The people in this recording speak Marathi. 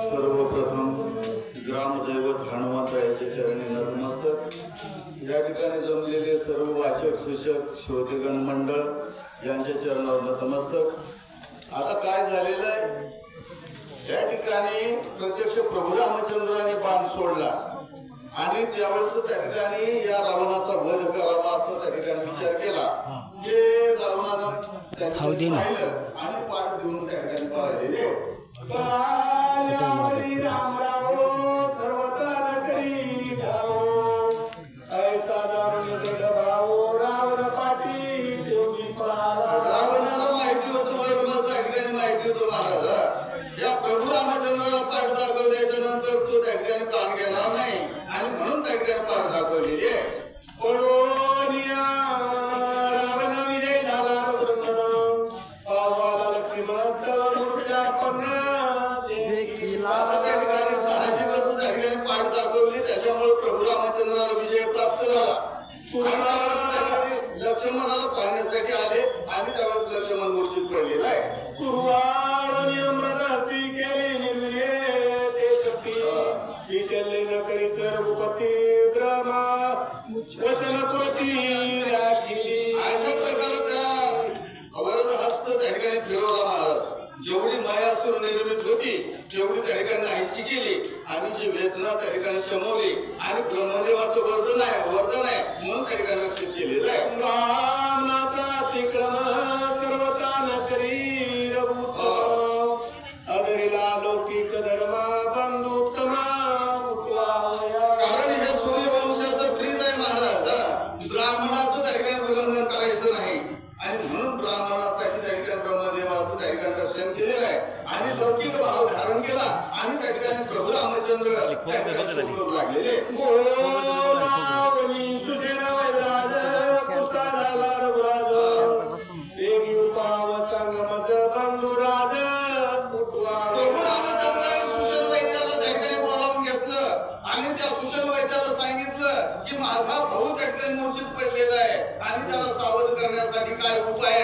सर्वप्रथम ग्रामदैवत हनुमंतरायाच्या चरणी नतमस्तक. या ठिकाणी जमलेले सर्व वाचक सूचक श्रोतेगण मंडळ यांच्या चरणावर नतमस्तक. आता काय झालेलं आहे, या ठिकाणी प्रत्यक्ष प्रभू रामचंद्राने बाण सोडला आणि त्यावेळेस त्या ठिकाणी या रावणाचा वध करावा असं त्या ठिकाणी विचार केला. जे रावणानं पाहिलं आणि पाठ देऊन त्या ठिकाणी पळालेले. रावणाला माहिती होतं, बरोबर त्या ठिकाणी माहिती होतं महाराज, या प्रभू रामचंद्राला पाठ दाखवल्याच्या नंतर तो त्या ठिकाणी प्राण घेणार नाही आणि म्हणून त्या ठिकाणी पाठ दाखवलेली आहे. आता त्या ठिकाणी साहजिकच त्या ठिकाणी पाठ दाखवली, त्याच्यामुळे प्रभू रामचंद्राला विजय प्राप्त झाला. आणि त्यावेळेस त्या ठिकाणी लक्ष्मणाला पाहण्यासाठी आले आणि त्यावेळेस लक्ष्मण मूर्छित पडलेला आहे. अशा प्रकारे त्या वरद हस्त त्या ठिकाणी फिरवला महाराज. जेवढी मायासूर निर्मित होती तेवढी त्या ठिकाणी नाहीशी केली आणि जी वेदना त्या ठिकाणी शमवली आणि ब्रह्मदेवाचं वरदान आहे म्हणून त्या ठिकाणी रक्षित केलेलं आहे. कारण हे सूर्यवंशाचं ब्रीद आहे महाराज. ब्राह्मणाचं त्या ठिकाणी उल्लंघन करायचं नाही आणि म्हणून ब्राह्मणासाठी त्या ठिकाणी ब्रह्मदेवाचं त्या ठिकाणी रक्षण केलेलं आहे आणि लौकिक भाव धारण केला आणि त्या ठिकाणी प्रभू रामचंद्र त्या ठिकाणी सुखरूप लागलेले. प्रभू रामचंद्राने सुषण वैद्याला त्या ठिकाणी बोलावून घेतलं आणि त्या सुषण वैद्याला सांगितलं की माझा भाऊ त्या ठिकाणी मूर्छित पडलेला आहे आणि त्याला सावध करण्यासाठी काय उपाय